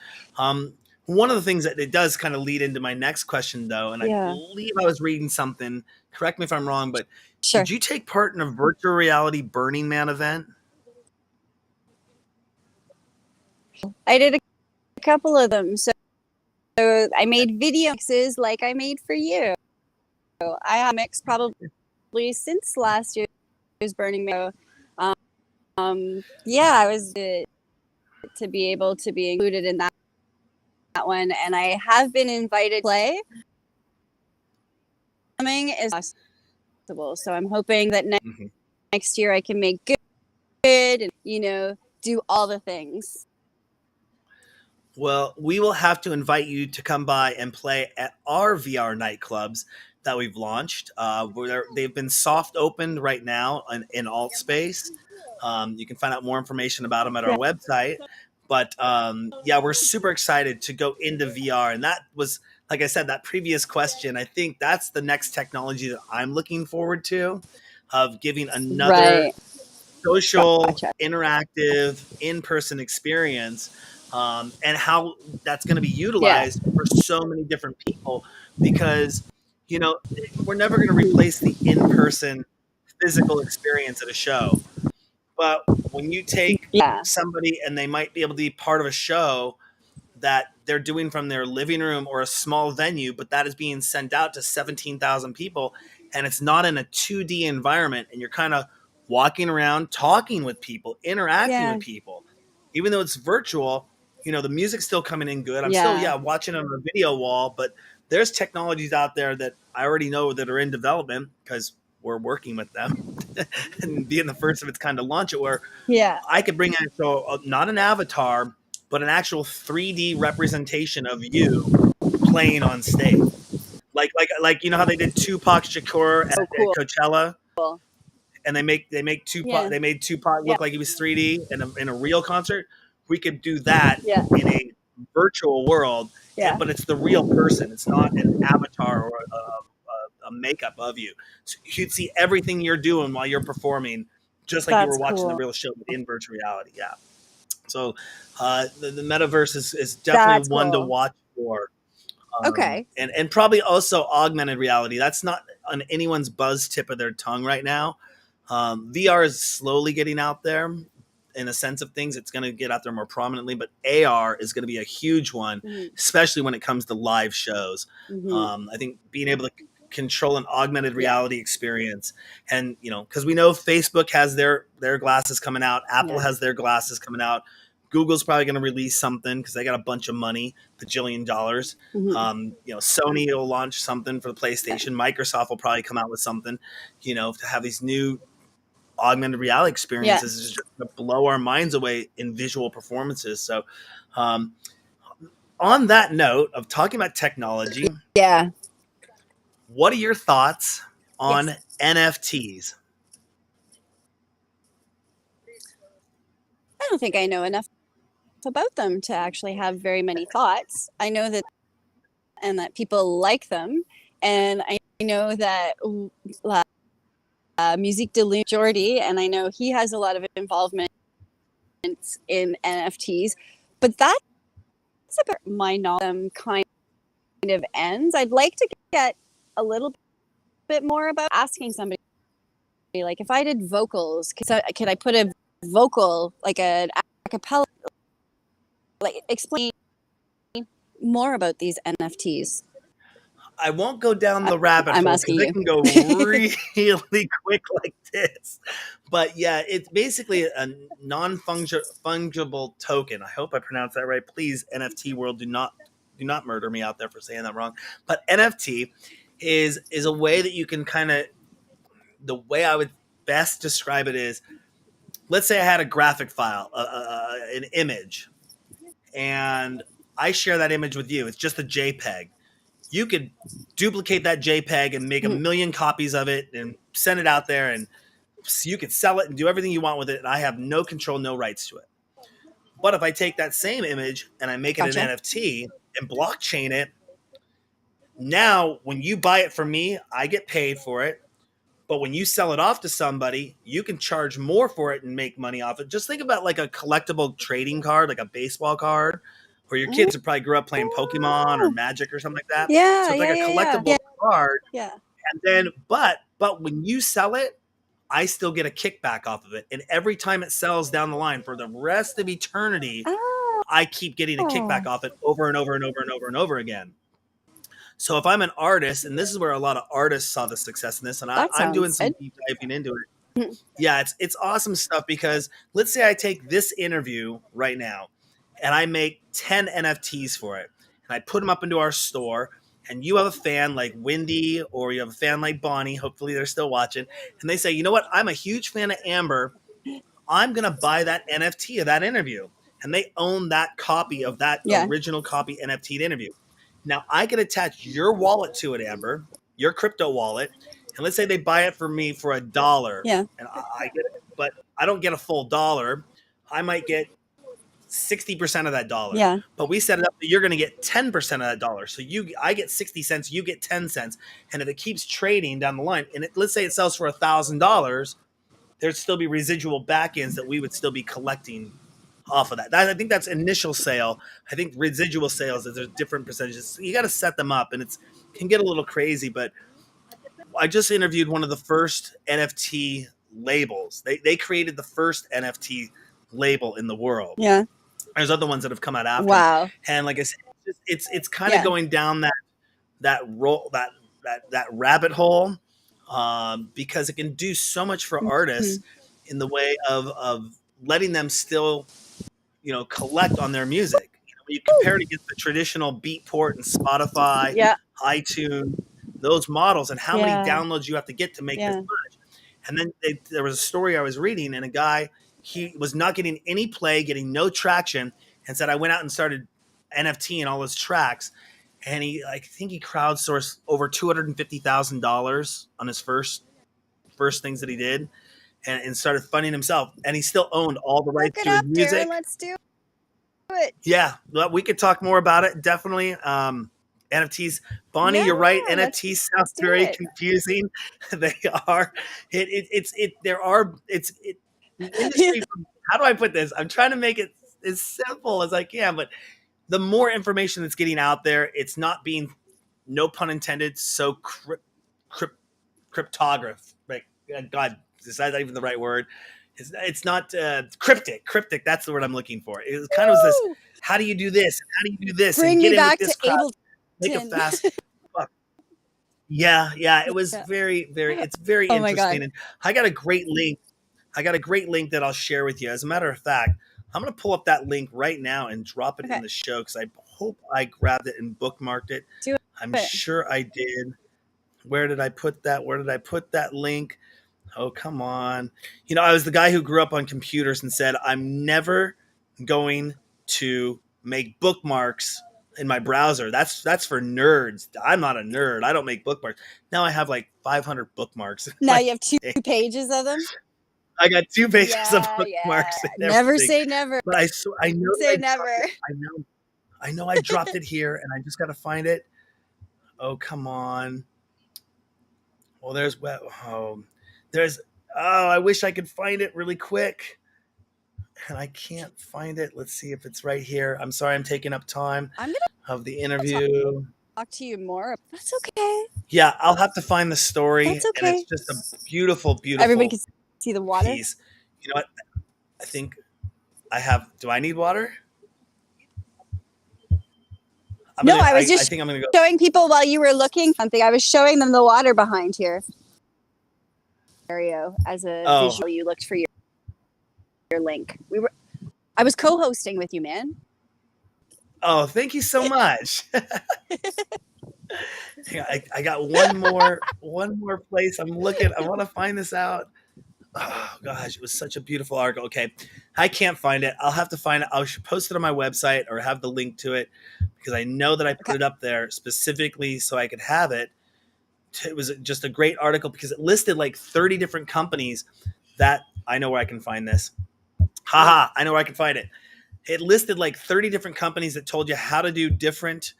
One of the things that it does kind of lead into my next question, though, and I Yeah. believe I was reading something correct me if I'm wrong, but Sure. did you take part in a virtual reality Burning Man event? I did a couple of them. So I made video mixes like I made for you. I have mixed probably since last year's Burning Man. Yeah, I was to be able to be included in that one, and I have been invited to play. Coming is possible, so I'm hoping that Mhm. next year I can make good and do all the things. Well, we will have to invite you to come by and play at our VR nightclubs that we've launched. They've been soft opened right now in Alt Space. You can find out more information about them at our Yeah, website. But yeah, we're super excited to go into VR. And that was, like I said, that previous question. I think that's the next technology that I'm looking forward to, of giving another right. social, Gotcha. interactive, in-person experience, and how that's going to be Yeah. utilized for so many different people. Because we're never going to Mm. replace the in-person physical experience at a show, but when you take Yeah. somebody and they might be able to be part of a show that they're doing from their living room or a small venue, but that is being sent out to 17,000 people, and it's not in a 2D environment, and you're kind of walking around talking with people, interacting Yeah. with people. Even though it's virtual, the music's still coming in good. I'm still, Yeah. yeah, watching on a video wall, but there's technologies out there that I already know that are in development because we're working with them and being the first of its kind to launch it, where Yeah. I could bring in, so not an avatar, but an actual 3D representation of you playing on stage. Like how they did Tupac Shakur So at cool. Coachella, and they make Tupac Yeah. they made Tupac Yeah. look like he was 3D in a real concert. We could do that Yeah. in a virtual world, Yeah. but it's the real person. It's not an avatar or a makeup of you. So you'd see everything you're doing while you're performing, just like you were That's watching the cool. real show in virtual reality. Yeah. So the metaverse is definitely That's one to cool. watch for, Okay. and probably also augmented reality. That's not on anyone's buzz tip of their tongue right now. VR is slowly getting out there. In the sense of things, it's going to get out there more prominently, but AR is going to be a huge one, Mm-hmm. especially when it comes to live shows. Mm-hmm. I think being able to control an augmented Yeah. reality experience, and because we know Facebook has their glasses coming out, Apple Yeah. has their glasses coming out, Google's probably going to release something because they got a bunch of money, bajillion dollars. Mm-hmm. Sony will launch something for the Yeah. PlayStation. Microsoft will probably come out with something, to have these new augmented reality Yeah. experiences is just going to blow our minds away in visual performances. So, um, on that note of talking about technology, Yeah. what are your thoughts on Yes. NFTs? I don't think I know enough about them to actually have very many thoughts. I know that people like them, and I know that Musique de Lune Jordy, and I know he has a lot of involvement in NFTs, but that's about my knowledge. Kind of ends. I'd like to get a little bit more about asking somebody, like, if I did vocals, could I put a vocal, like an a cappella, like, explain more about these NFTs. I won't go down I, the rabbit I'm hole because asking it you. can go really quick like this. But yeah, it's basically a non-fungible token. I hope I pronounced that right. Please, NFT world, do not murder me out there for saying that wrong. But NFT is a way that you can kind of, the way I would best describe it is, let's say I had a graphic file, an image, and I share that image with you. It's just a JPEG. You could duplicate that JPEG and make a Mhm. million copies of it and send it out there, and so you could sell it and do everything you want with it. And I have no control, no rights to it. But if I take that same image and I make it an Gotcha. NFT and blockchain it, now when you buy it from me, I get paid for it. But when you sell it off to somebody, you can charge more for it and make money off it. Just think about like a collectible trading card, like a baseball card, where your kids would probably grew up playing Pokemon or Oh, Magic or something like that. So yeah, it's like yeah, a yeah, yeah, collectible card, yeah. And then, but when you sell it, I still get a kickback off of it. And every time it sells down the line for the rest of eternity, Oh, I keep getting a kickback off it over and over and over and over and over again. So if I'm an artist, and this is where a lot of artists saw the success in this, and that I'm doing sounds some good. deep diving into it. Yeah, it's awesome stuff because let's say I take this interview right now and I make 10 NFTs for it and I put them up into our store and you have a fan like Wendy or you have a fan like Bonnie, hopefully they're still watching, and they say, "You know what? I'm a huge fan of Amber. I'm going to buy that NFT of that interview." And they own that copy of that Yeah. original copy NFT interview. Now I can attach your wallet to it, Amber, your crypto wallet, and let's say they buy it for me for $1, Yeah. and I get it, but I don't get a full dollar. I might get 60% of that dollar. Yeah. But we set it up that you're going to get 10% of that dollar. So I get 60 cents, you get 10 cents. And if it keeps trading down the line, and let's say it sells for $1,000, there'd still be residual back ends that we would still be collecting off of that. I think that's initial sale. I think residual sales is there's different percentages. So you got to set them up, and it's can get a little crazy. But I just interviewed one of the first NFT labels. They created the first NFT label in the world. Yeah. There's other ones that have come out after them, Wow. and like I said, it's kind of going down that rabbit hole because it can do so much for artists in the way of letting them still collect on their music. When you compare it against the traditional Beatport and Spotify, Yeah. iTunes, those models, and how many downloads you have to get to make this much. And then there was a story I was reading, and a guy, he was not getting any play, getting no traction, and said, I went out and started NFTing all his tracks. And I think he crowdsourced over $250,000 on his first things that he did, and started funding himself. And he still owned all the rights Look it to his up, music. Darren. Let's do it. Yeah, well, we could talk more about it. Definitely. NFTs. Bonnie, Yeah, you're right. let's NFTs sound do very it. confusing. They are. The industry. How do I put this? I'm trying to make it as simple as I can, but the more information that's getting out there, it's not being, no pun intended, so cryptograph. Right? God, is that even the right word? It's not cryptic. Cryptic. That's the word I'm looking for. It kind of was this. Woo! How do you do this? How do you do this? Bring And me get in with back this to crowd. Ableton. Make a fast. Fuck. Yeah. It was Yeah. very, very. It's very Oh my interesting, God. and I got a great link. That I'll share with you. As a matter of fact, I'm going to pull up that link right now and drop it in the show because I hope I grabbed it and bookmarked it. Do I'm it. sure I did. Where did I put that? Where did I put that link? Oh, come on. I was the guy who grew up on computers and said, I'm never going to make bookmarks in my browser. That's for nerds. I'm not a nerd. I don't make bookmarks. Now I have like 500 bookmarks. Now you have 2 pages of them. I got 2 pages of Yeah. bookmarks. And Never everything. say never. But I know Say I never. I know I dropped it here, and I just got to find it. Oh, come on. Well, I wish I could find it really quick. And I can't find it. Let's see if it's right here. I'm sorry I'm taking up time of the interview. Talk to you more. That's okay. Yeah, I'll have to find the story. That's okay. And it's just a beautiful, beautiful Everybody can see the water. piece. You know what? I think I have. Do I need water? I was just think I'm gonna go. showing people while you were looking something. I was showing them the water behind here. As a visual, you looked for your link. I was co-hosting with you, man. Oh, thank you so much. I got one more place. I'm looking. I want to find this out. Oh gosh, it was such a beautiful article. Okay, I can't find it. I'll have to find it. I should post it on my website or have the link to it because I know that I put it up there specifically so I could have it. It was just a great article because it listed like 30 different companies that I know where I can find this. Haha, I know where I can find it. It listed like 30 different companies that told you how to do different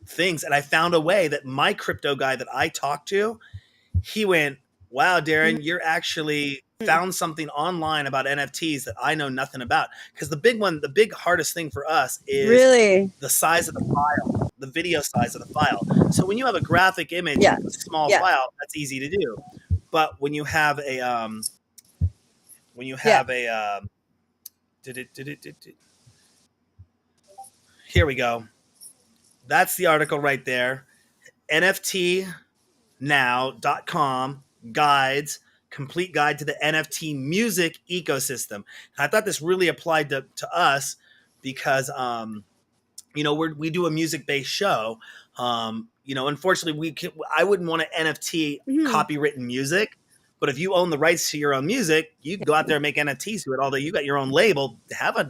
things. And I found a way that my crypto guy that I talked to, he went, wow, Darren, you're actually found something online about NFTs that I know nothing about. Because the big hardest thing for us is really the size of the file. the video size of the file. So when you have a graphic image, Yeah. a small Yeah. file, that's easy to do. But when you have a when you Yeah. have a here we go. That's the article right there. NFTnow.com guides, complete guide to the NFT music ecosystem. And I thought this really applied to us because we do a music based show. Unfortunately, I wouldn't want to NFT Hmm. copywritten music. But if you own the rights to your own music, you can go out there and make NFTs to it. Although you got your own label, have a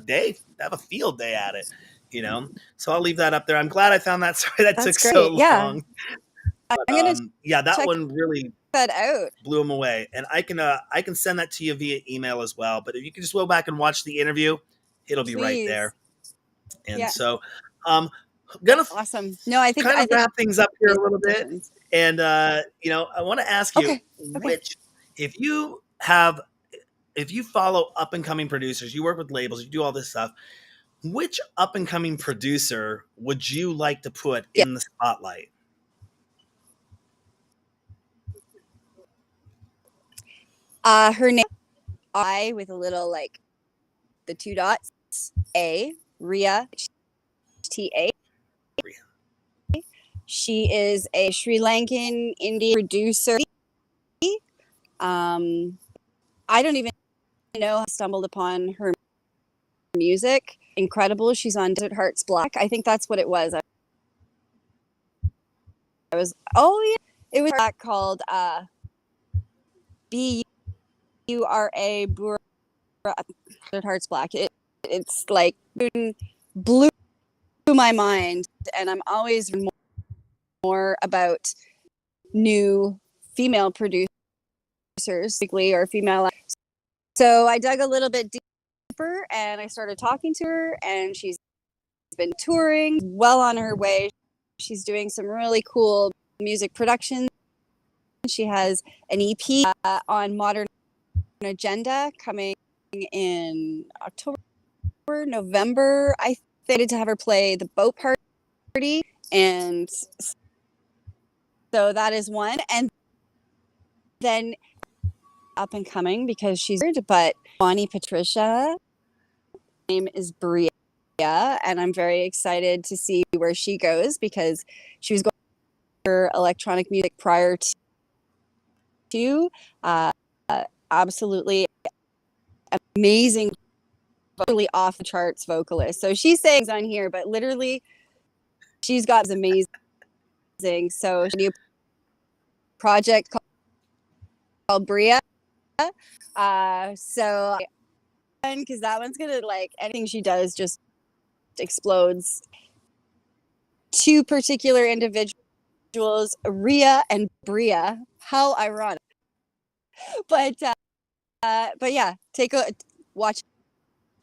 field day at it. So I'll leave that up there. I'm glad I found that. Sorry that That's took so great. Yeah. long. I'm But gonna yeah, that check one really that out. blew them away. And I can send that to you via email as well. But if you can just go back and watch the interview, it'll be right Please. there. And Yeah. so, I'm gonna Awesome. No, I think kind of wrap things up here a little bit. musicians. And I want to ask you Okay. Okay. which, if you follow up and coming producers, you work with labels, you do all this stuff. Which up and coming producer would you like to put Yeah. in the spotlight? Her name I with a little like the two dots. A Ria HTA. She is a Sri Lankan Indian producer. I don't even know how I stumbled upon her music. Incredible. She's on Desert Hearts Black. I think that's what it was. I was it was a track called BURA Desert Hearts Black. It's like blew my mind, and I'm always more about new female producers, or female. So I dug a little bit deeper, and I started talking to her, and she's been touring, well on her way. She's doing some really cool music production. She has an EP on Modern Agenda coming in October, November. I think to have her play the boat party, and so that is one. And then up and coming because she's but Bonnie Patricia name is Bria, and I'm very excited to see where she goes because she was going for electronic music prior to absolutely amazing, totally off the charts vocalist. So she sings on here, but literally she's got amazing. So a new project called Bria. So because that one's gonna like anything she does just explodes. Two particular individuals, Ria and Bria. How ironic. But yeah, take a watch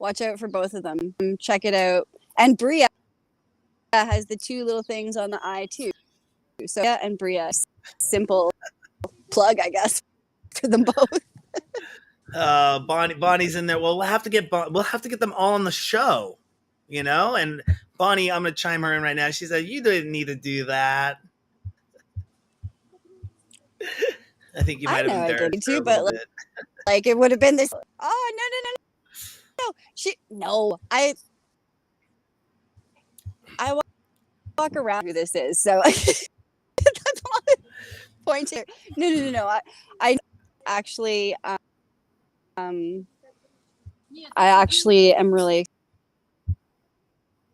out for both of them. Check it out. And Bria has the two little things on the eye too. So yeah, and Bria, simple plug, I guess, for them both. Bonnie's in there. Well, we'll have to get them all on the show, And Bonnie, I'm gonna chime her in right now. She said you didn't need to do that. I think you I might have know I embarrassed did her a too, little but bit. like it would have been this. Oh no! No. I walk around who this is, so that's my point here. No. I actually I actually am really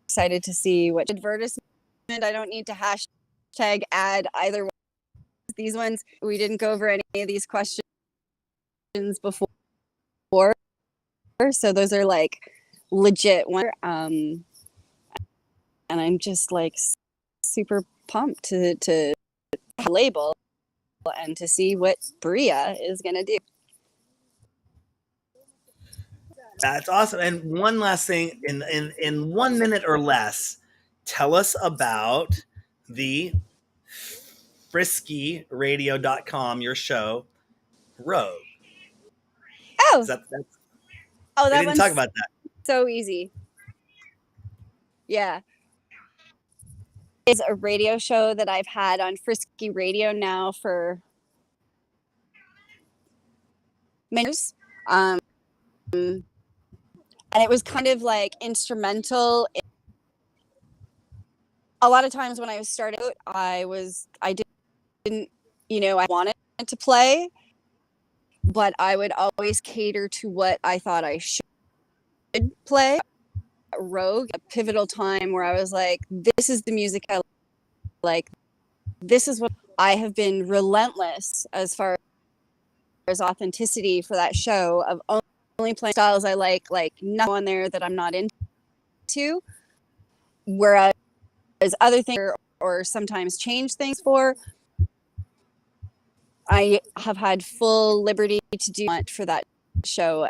excited to see what advertisement. I don't need to hashtag ad either one. These ones we didn't go over any of these questions before, so those are like legit ones. And I'm just like super pumped to label and to see what Bria is gonna do. That's awesome. And one last thing, in 1 minute or less, tell us about the friskyradio.com, your show, Rogue. Oh, Is that's we that didn't talk one's about that. so easy. Yeah, is a radio show that I've had on Frisky Radio now for many years. And it was kind of like instrumental. A lot of times when I was starting out, I didn't, I wanted to play, but I would always cater to what I thought I should play. Rogue, a pivotal time where I was like, this is the music I like. This is what I have been relentless as far as authenticity for that show of only playing styles I like nothing on there that I'm not into. Whereas other things or sometimes change things for, I have had full liberty to do for that show.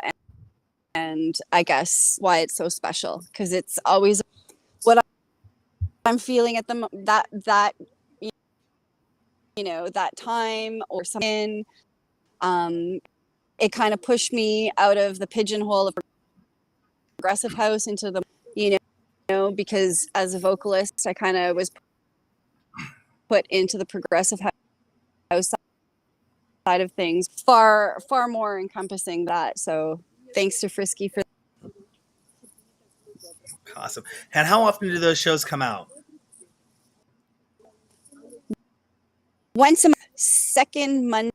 And I guess why it's so special, because it's always what I'm feeling at that that time or something. It kind of pushed me out of the pigeonhole of progressive house into the because as a vocalist I kind of was put into the progressive house side of things, far more encompassing that. So thanks to Frisky for Awesome. And how often do those shows come out? once a month, second Monday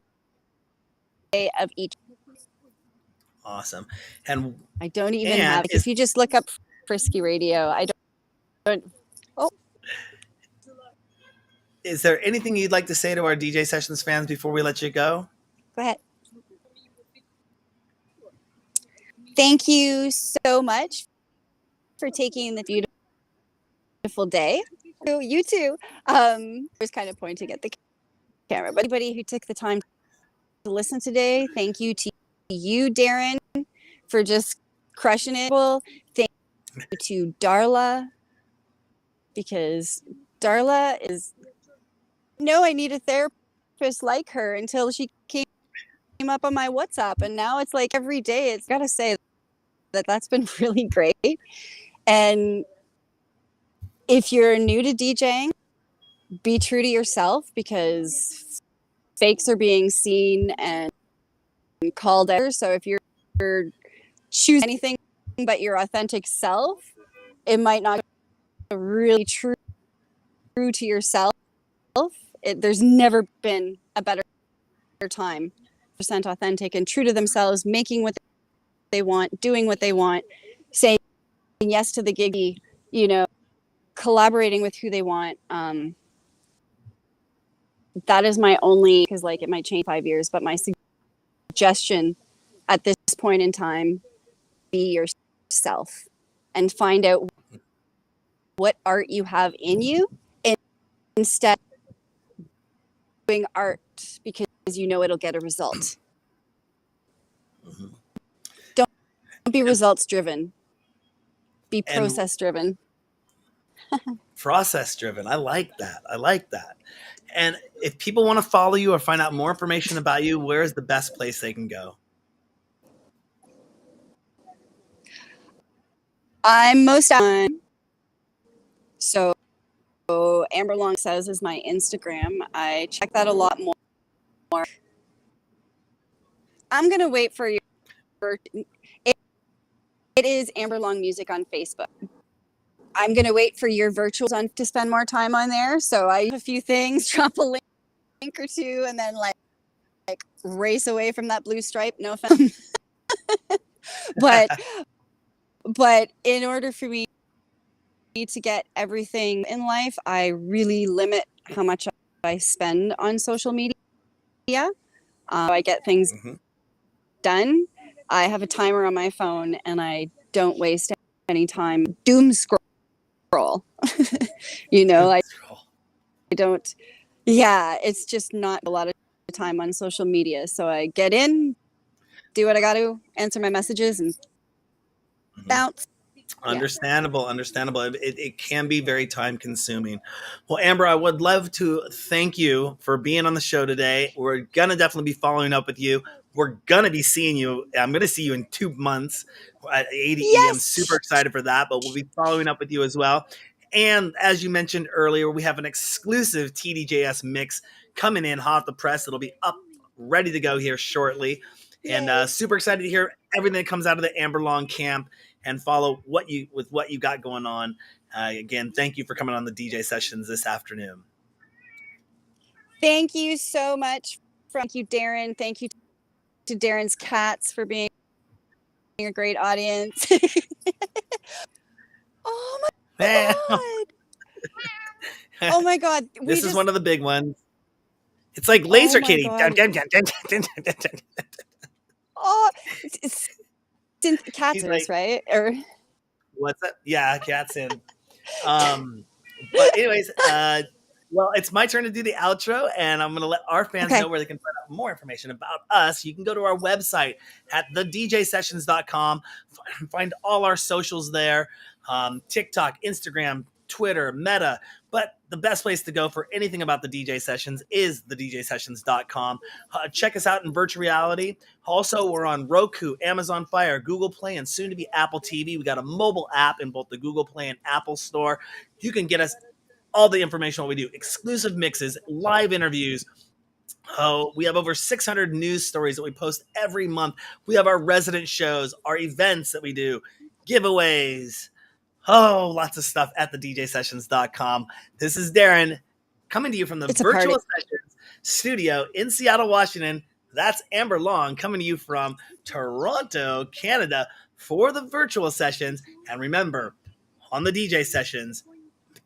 of each. Awesome. And I don't even have. If you just look up Frisky Radio, I don't. Oh, is there anything you'd like to say to our DJ Sessions fans before we let you go? Go ahead. Thank you so much for taking the beautiful day. You too. I was kind of pointing at the camera, but anybody who took the time to listen today, thank you to you, Darren, for just crushing it. Thank you to Darla, because Darla is I need a therapist like her until she came up on my WhatsApp, and now it's like every day. It's gotta say that's been really great. And if you're new to DJing, be true to yourself, because fakes are being seen and called out. So if you're choosing anything but your authentic self, it might not be really true to yourself. There's never been a better time % authentic and true to themselves, making what they want, doing what they want, saying yes to the gig, collaborating with who they want. That is my only, because it might change 5 years, but my suggestion at this point in time: be yourself and find out what art you have in you, instead of doing art because it'll get a result. Mm-hmm. Don't be results driven. Be process driven. Process driven. I like that. And if people want to follow you or find out more information about you, where is the best place they can go? I'm most on. So Amber Long Says is my Instagram. I check that a lot more. I'm going to wait for your... It is Amber Long Music on Facebook. I'm going to wait for your virtuals to spend more time on there. So I have a few things, drop a link or two, and then like race away from that blue stripe. No offense. but in order for me to get everything in life, I really limit how much I spend on social media. I get things done. I have a timer on my phone, and I don't waste any time doom scroll. I don't. Yeah, it's just not a lot of time on social media. So I get in, do what I got to, answer my messages, and bounce. Understandable. It can be very time consuming. Well, Amber, I would love to thank you for being on the show today. We're going to definitely be following up with you. We're going to be seeing you. I'm going to see you in 2 months at ADE. Yes! I'm super excited for that, but we'll be following up with you as well. And as you mentioned earlier, we have an exclusive TDJS mix coming in hot off the press. It'll be up, ready to go here shortly. And super excited to hear everything that comes out of the Amber Long camp and follow what you got going on. Again, thank you for coming on the DJ sessions this afternoon. Thank you so much. Thank you, Darren. Thank you to Darren's cats for being a great audience. Oh my god. Oh my god. This is one of the big ones. It's like Oh Laser my Kitty. god. Oh, it's cats He's in like, this, right? Or what's that? Yeah, cat's in. But anyways, well, it's my turn to do the outro, and I'm going to let our fans okay. know where they can find out more information about us. You can go to our website at thedjsessions.com, find all our socials there, TikTok, Instagram, Twitter, Meta. But the best place to go for anything about the DJ Sessions is thedjsessions.com. Check us out in virtual reality. Also, we're on Roku, Amazon Fire, Google Play, and soon to be Apple TV. We got a mobile app in both the Google Play and Apple Store. You can get us all the information on what we do, exclusive mixes, live interviews. Oh, we have over 600 news stories that we post every month. We have our resident shows, our events that we do, giveaways. Oh, lots of stuff at thedjsessions.com. This is Darren coming to you from the It's a party. Virtual Sessions studio in Seattle, Washington. That's Amber Long coming to you from Toronto, Canada for the Virtual Sessions. And remember, on the DJ Sessions,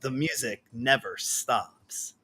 the music never stops.